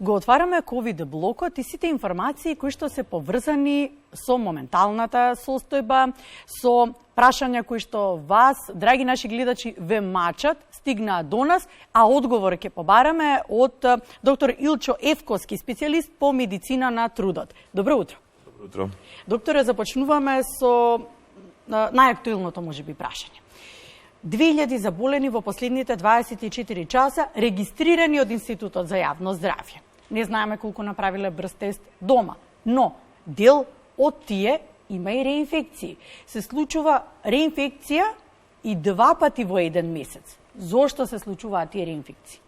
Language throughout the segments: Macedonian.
Го отвараме COVID блокот и сите информации кои што се поврзани со моменталната состојба, со прашања кои што вас, драги наши гледачи, ве мачат, стигнаат до нас, а одговор ќе побараме од доктор Илчо Евковски, специјалист по медицина на трудот. Добро утро. Добро утро. Докторе, започнуваме со најактуелното можеби прашање. 2000 заболени во последните 24 часа, регистрирани од Институтот за јавно здравје. Не знаеме колку направиле брз тест дома, но дел од тие има и реинфекции. Се случува реинфекција и 2 пати во еден месец. Зошто се случуваат тие реинфекции?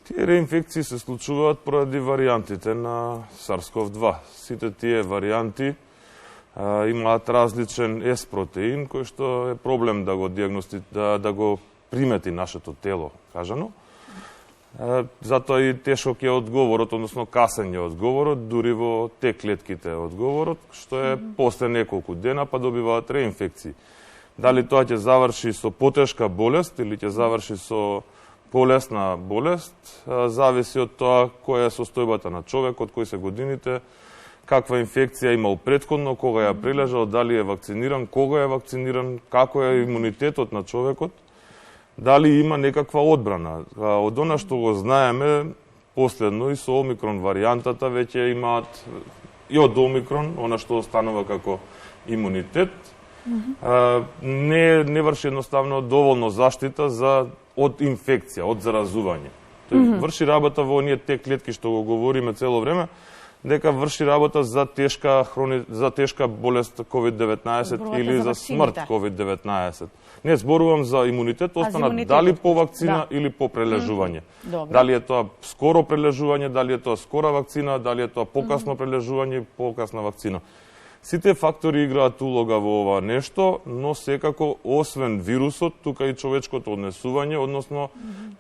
Тие реинфекции се случуваат поради варијантите на SARS-CoV-2. Сите тие варијанти имаат различен S-протеин, кој што е проблем да го да го примети нашето тело, кажано. Затоа и тешок е одговорот, односно касен е одговорот, дури во те клетките одговорот, што е после неколку дена, па добиваат реинфекции. Дали тоа ќе заврши со потешка болест или ќе заврши со полесна болест, зависи од тоа која е состојбата на човекот, кои се годините, каква инфекција имал претходно, кога ја прилежал, дали е вакциниран, кога е вакциниран, како е имунитетот на човекот, дали има некаква одбрана. Од она што го знаеме, последно и со омикрон варијантата веќе имаат и од омикрон, она што останува како имунитет, не врши едноставно доволно заштита од инфекција, од заразување. Тој врши работа во оние те клетки што го говориме цело време, дека врши работа за тешка болест COVID-19 или за смрт COVID-19. Не зборувам за имунитет, останат дали по вакцина или по прележување. Дали е тоа скоро прележување, дали е тоа скора вакцина, дали е тоа покасно прележување, покасна вакцина. Сите фактори играат улога во ова нешто, но секако, освен вирусот, тука и човечкото однесување, односно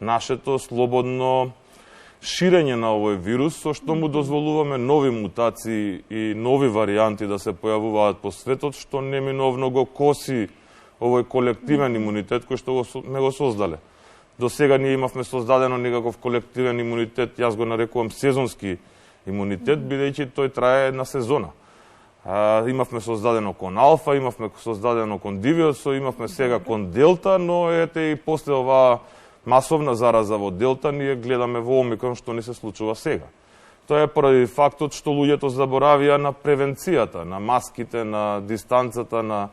нашето слободно ширење на овој вирус, со што му дозволуваме нови мутации и нови варијанти да се појавуваат по светот, што неминовно го коси овој колективен имунитет кој што не го создале. До сега ние имавме создадено некаков колективен имунитет, јас го нарекувам сезонски имунитет, бидејќи тој трае една сезона. Имавме создадено кон алфа, имавме создадено кон дивиосо, имавме сега кон делта, но ете и после оваа масовна зараза во делта, ние гледаме во омикрон што ни се случува сега. Тоа е поради фактот што луѓето заборавија на превенцијата, на маските, на дистанцата, на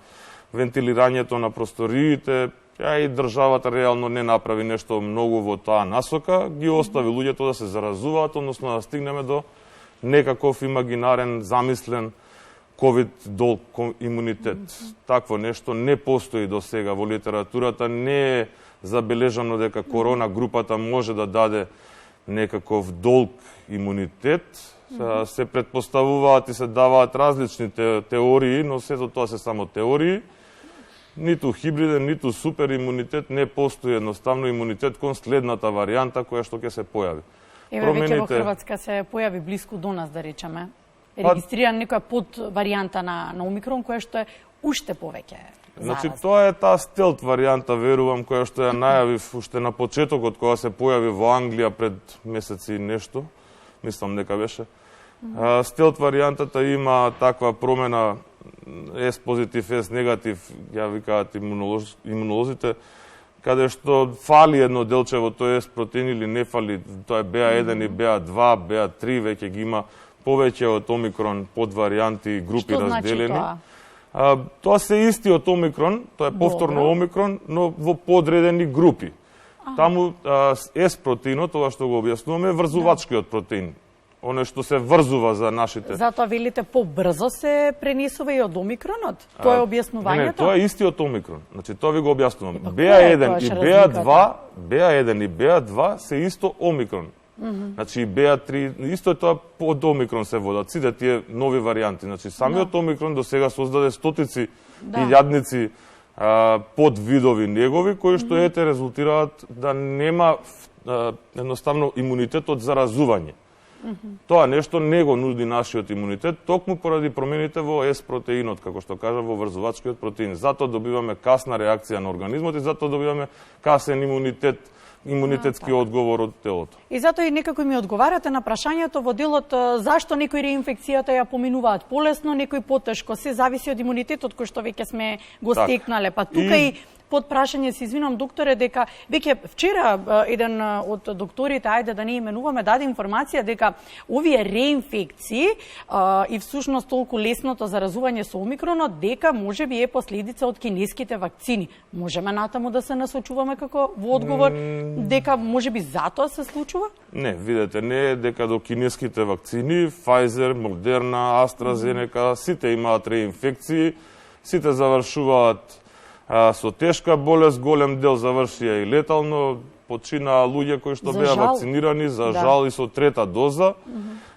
вентилирањето на просториите, и државата реално не направи нешто многу во таа насока, ги остави луѓето да се заразуваат, односно да стигнеме до некаков имагинарен, замислен ковид имунитет. Такво нешто не постои до сега во литературата, не е забележано дека корона групата може да даде некаков долг имунитет. Се предпоставуваат и се даваат различни теории, но сето тоа се само теории. Ниту хибриден, ниту супер имунитет, не постои едноставно имунитет кон следната варијанта која што ќе се појави. Еве веќе во Хрватска се појави блиску до нас, да речеме. Регистриран некоја под варијанта на омикрон која што е уште повеќе. Значи, тоа е таа стелт варијанта, верувам, која што ја најавив уште на почетокот, кога се појави во Англија пред месеци и нешто, мислам дека беше. Стелт варијантата има таква промена S позитив, S негатив, ја викаат имунолозите, каде што фали едно делче во тој S протеин или не фали, тоа е BA1 и BA2, BA3, веќе ги има повеќе од омикрон под варијанти, групи разделени. Што значи тоа? Тоа се истиот омикрон, тоа е повторно омикрон, но во подредени групи. Таму S-протеинот, тоа што го објаснуваме, е врзувачкиот протеин. Оно што се врзува за нашите... Затоа велите побрзо се пренесува и од омикронот? Тоа е објаснувањето? Не, тоа е истиот омикрон. Значи, тоа ви го објаснувам. BA1 и BA2, и BA2 се исто омикрон. Значи и BA3, исто е тоа под омикрон се водат, сите тие нови варијанти. Значи самиот омикрон до сега создаде стотици илјадници подвидови негови, кои што ете резултираат да нема едноставно имунитет од заразување. Тоа нешто не го нуди нашиот имунитет, токму поради промените во S-протеинот, како што кажам, во врзувачкиот протеин. Затоа добиваме касна реакција на организмот и затоа добиваме касен имунитет имунитетски одговор од телото. И затоа и некако ми одговарате на прашањето во делот зашто некои реинфекцијата ја поминуваат полесно, некои потешко, се зависи од имунитетот кој што веќе сме го стекнале. Па тука и под прашање се извинам докторе дека веќе вчера еден од докторите, ајде да не именуваме, даде информација дека овие реинфекции и всушност толку лесното заразување со омикронот дека можеби е последица од кинеските вакцини. Можеме натаму да се насочуваме како во одговор дека можеби затоа се случува? Не, видете, не е дека до кинеските вакцини, Pfizer, Moderna, AstraZeneca, сите имаат реинфекции, сите завршуваат со тешка болест, голем дел завршија и летално, починаа луѓе кои што беа вакцинирани, за жал и со трета доза.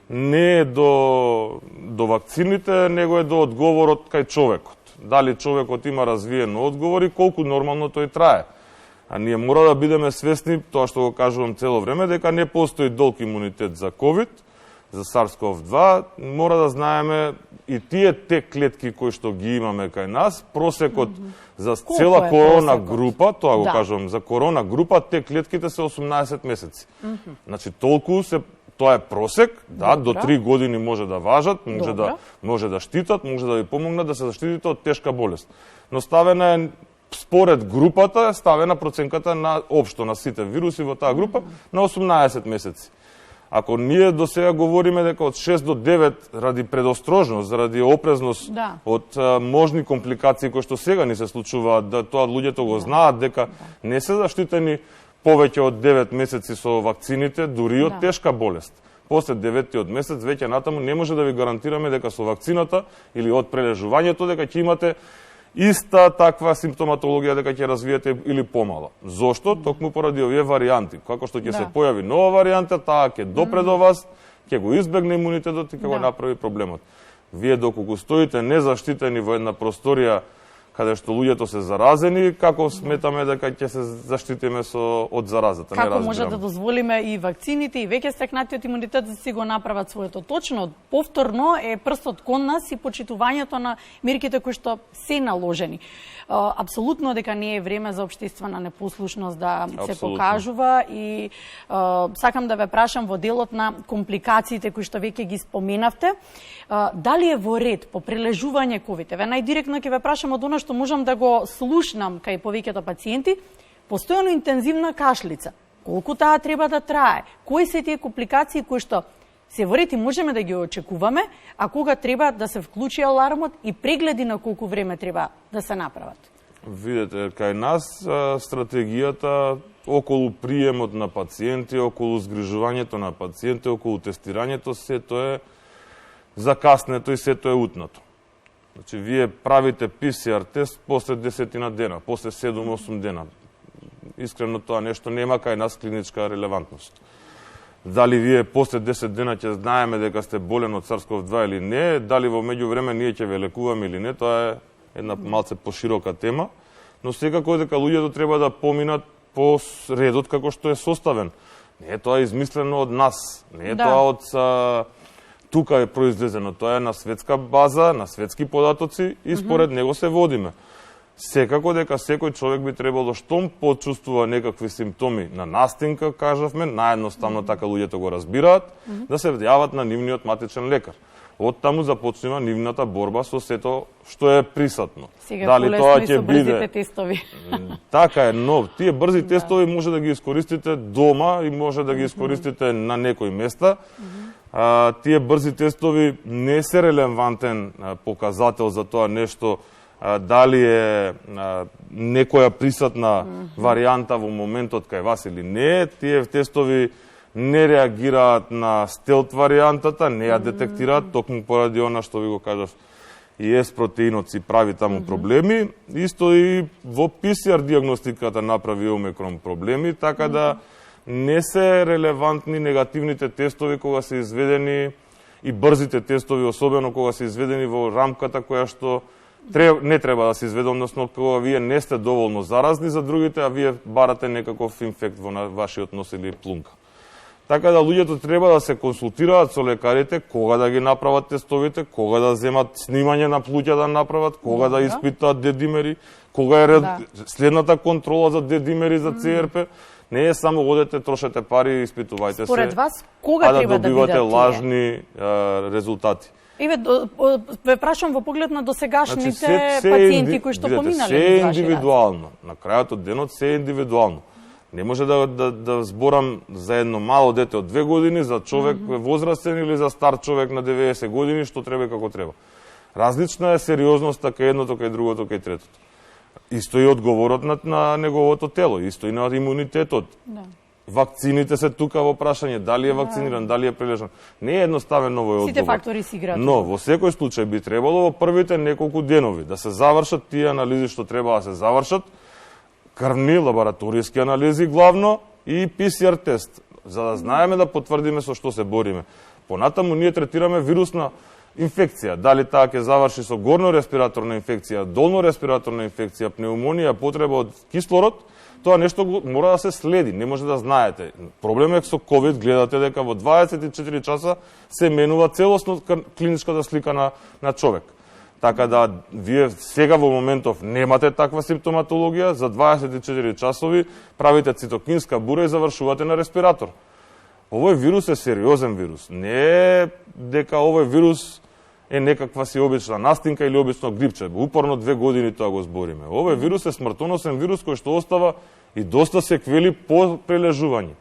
Не е до вакцините, него е до одговорот кај човекот. Дали човекот има развиен одговор и колку нормално тој трае. А ние мора да бидеме свесни, тоа што го кажувам цело време, дека не постои долг имунитет за COVID, за SARS-CoV-2, мора да знаеме и тие клетки кои што ги имаме кај нас, просекот за цела корона група, тоа го кажувам, за корона група, клетките се 18 месеци. Значи, толку се, тоа е просек, да, до 3 години може да важат, може да штитат, може да ви помогнат да се заштитите од тешка болест. Но ставена е според групата, ставена проценката на општо на сите вируси во таа група на 18 месеци. Ако ние до сега говориме дека од 6 до 9 ради предострожност, заради опрезност од можни компликации кои што сега ни се случуваат, да тоа луѓето го знаат дека не се заштитени повеќе од 9 месеци со вакцините, дури од тешка болест. После 9-тиот месец веќе натаму не може да ви гарантираме дека со вакцината или од прележувањето дека ќе имате иста таква симптоматологија дека ќе развиете или помало. Зошто? Токму поради овие варијанти. Како што ќе се појави нова варијанта, таа ќе допре до вас, ќе го избегне имунитетот и ќе го направи проблемот. Вие доколку стоите незаштитени во една просторија каде што луѓето се заразени, како сметаме дека ќе се заштитиме од заразата? Како може да дозволиме и вакцините и веќе стекнатиот имунитет да си го направат своето? Точно, повторно е прстот кон нас и почитувањето на мерките кои што се наложени. Апсолутно дека не е време за општествена непослушност да се покажува и сакам да ве прашам во делот на компликациите кои што веќе ги споменавте, дали е во ред по прележување ковид? Ве најдиректно ќе ве прашам од она што можам да го слушнам кај повеќето пациенти, постојано интензивна кашлица. Колку таа треба да трае? Кои се тие компликации кои што се во ред и можеме да ги очекуваме, а кога треба да се вклучи алармот и прегледи на колку време треба да се направат? Видете, кај нас стратегијата околу приемот на пациенти, околу згрижувањето на пациенти, околу тестирањето, сето е закаснето и сето е утнато. Значи, вие правите ПСР тест после 10 дена, после 7-8 дена. Искрено тоа нешто нема кај нас клиничка релевантност. Дали вие после 10 дена ќе знаеме дека сте болен од SARS-CoV-2 или не, дали во меѓувреме ние ќе ве лекуваме или не, тоа е една малце поширока тема, но секако дека луѓето треба да поминат по редот како што е составен. Не е тоа измислено од нас, не е тоа од тука е произлезено, тоа е на светска база, на светски податоци и според него се водиме. Секако дека секој човек би требало штом почувствува некакви симптоми на настинка, кажавме, наедноставно така луѓето го разбираат, да се јават на нивниот матичен лекар. Од таму започнува нивната борба со сето што е присутно. Сега дали тоа ќе биде тестови. Така е, но тие брзи тестови може да ги искористите дома и може да ги искористите на некои места. Тие брзи тестови не се релевантен показател за тоа нешто дали е некоја присутна варијанта во моментот кај вас или не. Тие тестови не реагираат на стелт варијантата, не ја детектираат, токму поради она што ви го кажав, и S протеинот си прави таму проблеми. Исто и во PCR диагностиката направи омикрон проблеми, така да не се релевантни негативните тестови кога се изведени и брзите тестови, особено кога се изведени во рамката која што не треба да се изведе, односно кога вие не сте доволно заразни за другите, а вие барате некаков инфект во вашиот нос или плунка. Така да луѓето треба да се консултираат со лекарите кога да ги направат тестовите, кога да земат снимање на плуќа да направат, кога да испитаат дедимери, кога е следната контрола за дедимери за ЦРП. Не е само одете, трошете пари, испитувајте се. Според вас, кога треба да бидат добивате лажни резултати. Еве, ве прашам во поглед на досегашните пациенти кои што поминале. Се е индивидуално. На крајот од денот се е индивидуално. Не може да зборам за едно мало дете од 2 години, за човек возрастен или за стар човек на 90 години, што треба и како треба. Различна е сериозноста кај едното, кај другото, кај третото. Исто и одговорот на неговото тело, исто и на имунитетот. Да. Вакцините се тука во прашање, дали е вакциниран, дали е прилежан. Не е едноставен овој одговор. Сите фактори си играат. Но во секој случај би требало во првите неколку денови да се завршат тие анализи што треба да се завршат, крвни, лабораториски анализи главно и ПСР тест, за да знаеме да потврдиме со што се бориме. Понатаму ние третираме вирусна инфекција, дали таа ќе заврши со горно респираторна инфекција, долно респираторна инфекција, пнеумонија, потреба од кислород, тоа нешто мора да се следи, не може да знаете. Проблем е со COVID, гледате дека во 24 часа се менува целосно клиничката слика на човек. Така да, вие сега во моментов немате таква симптоматологија, за 24 часови правите цитокинска бура и завршувате на респиратор. Овој вирус е сериозен вирус. Не е дека овој вирус е некаква си обична настинка или обично грипче. Упорно 2 години тоа го збориме. Овој вирус е смртоносен вирус кој што остава и доста секвели по прележување.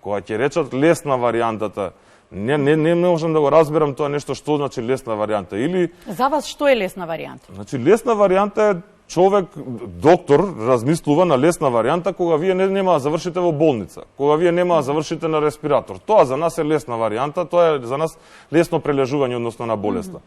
Кога ќе речат лесна варијантата, не можам да го разберам тоа нешто што значи лесна варијанта. Или за вас што е лесна варијанта? Значи лесна варијанта е човек, доктор, размислува на лесна варијанта кога вие нема да завршите во болница, кога вие нема да завршите на респиратор. Тоа за нас е лесна варијанта, тоа е за нас лесно прележување односно на болеста.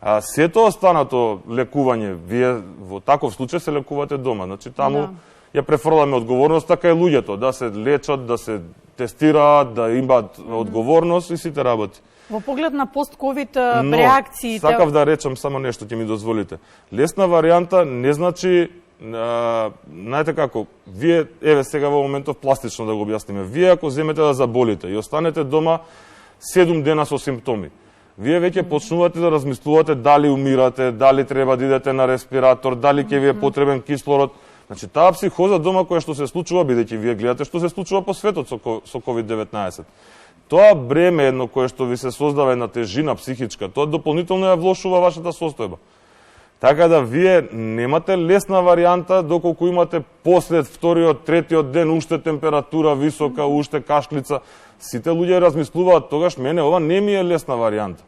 А сето останато лекување, вие во таков случај се лекувате дома. Значи таму ја префрламе одговорноста кај луѓето, да се лечат, да се тестираат, да имаат одговорност и сите работи. Во поглед на пост-ковид реакциите... Сакав да речам само нешто, ќе ми дозволите. Лесна варијанта не значи, знаете како, вие, еве сега во моментов пластично да го објасниме, вие ако земете да заболите и останете дома 7 дена со симптоми, вие веќе почнувате да размислувате дали умирате, дали треба да идете на респиратор, дали ќе ви е потребен кислород. Значи, таа психоза дома која што се случува, бидејќи вие гледате што се случува по светот со COVID-19. Тоа бреме едно кое што ви се создава една тежина психичка, тоа дополнително ја влошува вашата состојба. Така да вие немате лесна варијанта доколку имате послед вториот, третиот ден уште температура висока, уште кашлица. Сите луѓе размислуваат тогаш, мене ова не ми е лесна варијанта.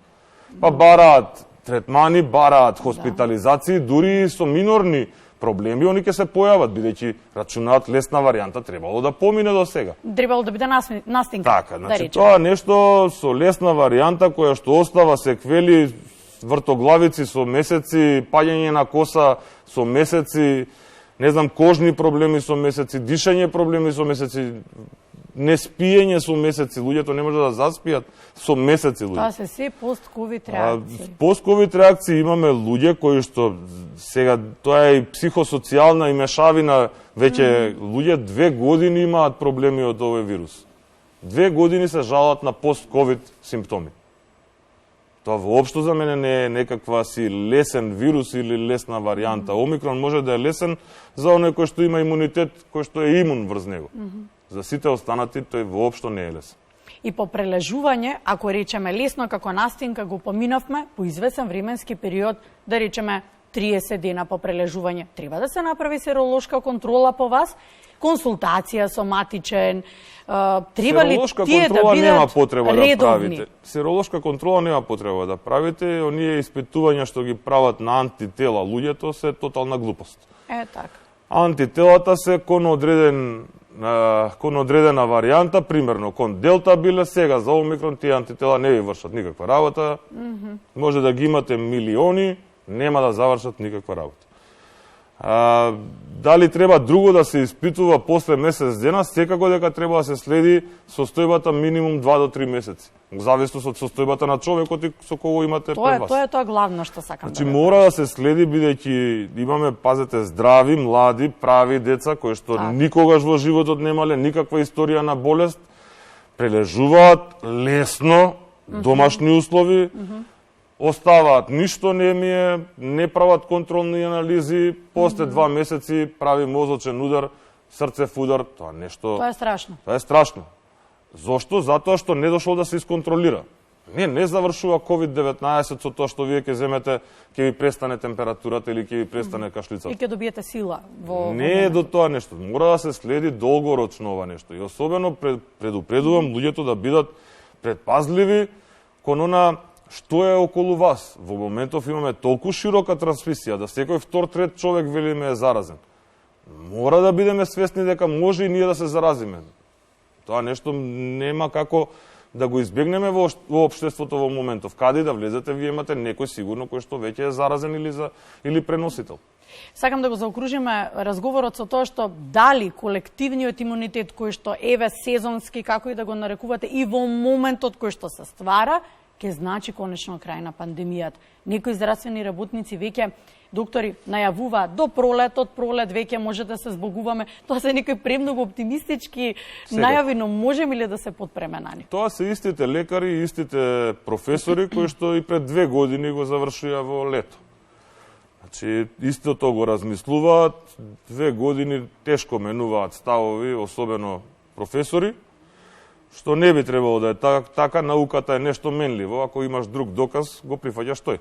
Па бараат третмани, бараат хоспитализации, дури и со минорни проблеми, они ќе се појават, бидејќи рачунаат лесна варијанта требало да помине до сега. Требало да биде настинка. Така, значи тоа нешто со лесна варијанта која што остава секвели, вртоглавици со месеци, паѓање на коса со месеци, не знам, кожни проблеми со месеци, дишање проблеми со месеци, неспиење со месеци, луѓето не може да заспијат со месеци луѓе. Тоа се пост-ковид реакции. Пост-ковид реакции имаме луѓе кои што сега тоа е и психосоцијална и мешавина, веќе луѓе 2 години имаат проблеми од овој вирус. 2 години се жалат на пост-ковид симптоми. Тоа воопшто за мене не е некаква си лесен вирус или лесна варијанта. Омикрон може да е лесен за оној кој што има имунитет, кој што е имун врз него. За сите останати тој воопшто не е лесен. И по прележување, ако речеме лесно како настинка го поминавме, по извесен временски период, да речеме 30 дена по прележување, треба да се направи серолошка контрола по вас, консултација со матичен, треба ли тие да бидат редовни? Да, серолошка контрола нема потреба да правите, оние испитувања што ги прават на антитела луѓето се тотална глупост. Така. Антителата се кон одредена варијанта, примерно кон Делта биле, сега за Омикрон тие антитела не ви вршат никаква работа. Може да ги имате милиони, нема да завршат никаква работа. Дали треба друго да се испитува после месец дена, секако дека треба да се следи состојбата минимум 2 до 3 месеци. Зависно од состојбата на човекот и со кого имате пред вас. Тоа е тоа главно што сакам да кажам. Мора да се следи, бидејќи имаме, пазете, здрави, млади, прави деца, кои што никогаш во животот немале никаква историја на болест, прележуваат лесно, домашни услови, оставаат ништо не прават контролни анализи, после 2 месеци прави мозочен удар, срцев удар, тоа нешто... Тоа е страшно. Тоа е страшно. Зошто? Затоа што не дошло да се исконтролира. Не завршува COVID-19 со тоа што вие ќе земете, ќе ви престане температурата или ќе ви престане кашлицата. И ќе добиете сила во... Не е до тоа нешто. Мора да се следи долгорочно ова нешто. И особено предупредувам луѓето да бидат предпазливи кон она што е околу вас. Во моментов имаме толку широка трансмисија да секој втор, трет човек велиме е заразен. Мора да бидеме свесни дека може и ние да се заразиме. Тоа нешто нема како да го избегнеме во општеството во моментов. Каде да влезете, вие имате некој сигурно кој што веќе е заразен или преносител. Сакам да го заокружиме разговорот со тоа што дали колективниот имунитет кој што еве сезонски, како и да го нарекувате, и во моментот кој што се ствара, ќе значи конечно крај на пандемијата. Некои здравствени работници веќе, доктори, најавуваат до пролет, од пролет веќе може да се збогуваме. Тоа се некои премногу оптимистички најави, но можеме ли да се подпреме на нив? Тоа се истите лекари и истите професори кои што и пред 2 години го завршија во лето. Значи, истото го размислуваат, 2 години тешко менуваат ставови, особено професори, што не би требало да е така, науката е нешто менливо, ако имаш друг доказ, го прифаќаш тој.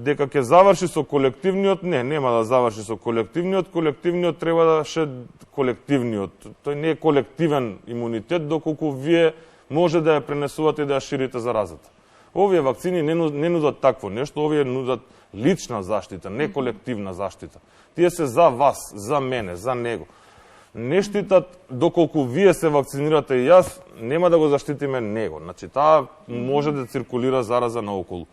Дека ќе заврши со колективниот, нема да заврши со колективниот треба да ше колективниот. Тој не е колективен имунитет, доколку вие може да ја пренесувате и да ја ширите заразата. Овие вакцини не нудат такво нешто, овие нудат лична заштита, не колективна заштита. Тие се за вас, за мене, за него. Не штитат доколку вие се вакцинирате и јас, нема да го заштитиме него. Значи, таа може да циркулира зараза наоколу.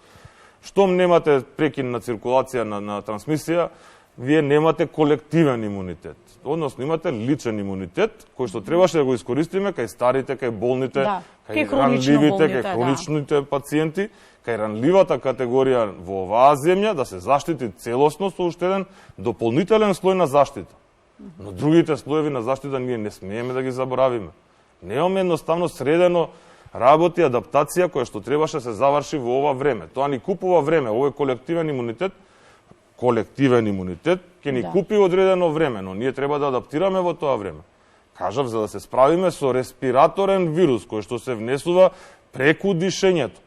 Штом немате прекинна циркулација на трансмисија, вие немате колективен имунитет. Односно, имате личен имунитет, кој што требаше да го искористиме кај старите, кај болните, кај ранливите, кај хроничните пациенти, кај ранливата категорија во оваа земја, да се заштити целосно со уште еден дополнителен слој на заштита. Но другите слоеви на заштита ние не смееме да ги заборавиме. Немаме едноставно средено работи, адаптација која што требаше се заврши во ова време. Тоа ни купува време, овој колективен имунитет ќе ни купи одредено време, но ние треба да адаптираме во тоа време. Кажав, за да се справиме со респираторен вирус кој што се внесува преку дишењето.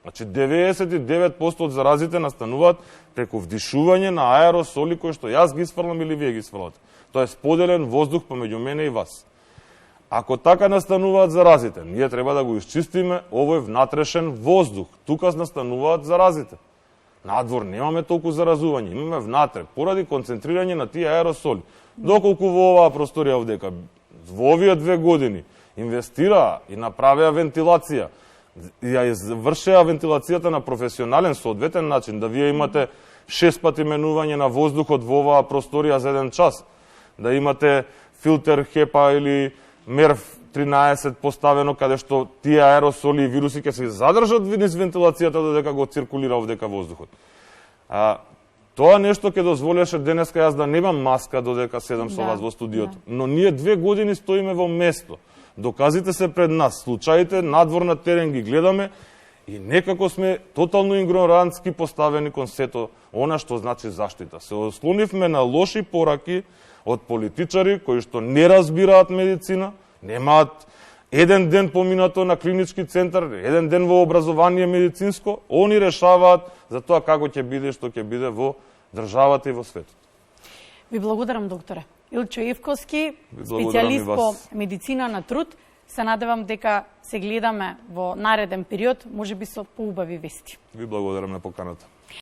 Значи 99% од заразите настануваат преку вдишување на аеросоли кои што јас ги сфрлам или вие ги сфрлате. Тоа е споделен воздух помеѓу мене и вас. Ако така настануваат заразите, ние треба да го исчистиме овој внатрешен воздух. Тука настануваат заразите. Надвор немаме толку заразување, имаме внатре, поради концентрирање на тие аеросоли. Доколку во оваа просторија овдека, во овие 2 години, инвестираа и направеа вентилација, и ја извршеа вентилацијата на професионален соодветен начин, да вие имате 6 пати менување на воздухот во оваа просторија за 1 час, да имате филтер HEPA или MERV 13 поставено, каде што тие аеросоли и вируси ќе се задржат низ вентилацијата додека го циркулира овдека воздухот. Тоа нешто ќе дозволеше денеска јас да немам маска додека седам со вас во студиото. Но ние 2 години стоиме во место. Доказите се пред нас, случаите надвор на терен ги гледаме и некако сме тотално игнорантски поставени кон сето она што значи заштита. Се ослонивме на лоши пораки од политичари кои што не разбираат медицина, немаат еден ден поминато на клинички центар, еден ден во образование медицинско, они решаваат за тоа како ќе биде, што ќе биде во државата и во светот. Ви благодарам, докторе. Илчо Ивковски, специјалист по медицина на труд. Се надевам дека се гледаме во нареден период, можеби со поубави вести. Ви благодарам на поканата.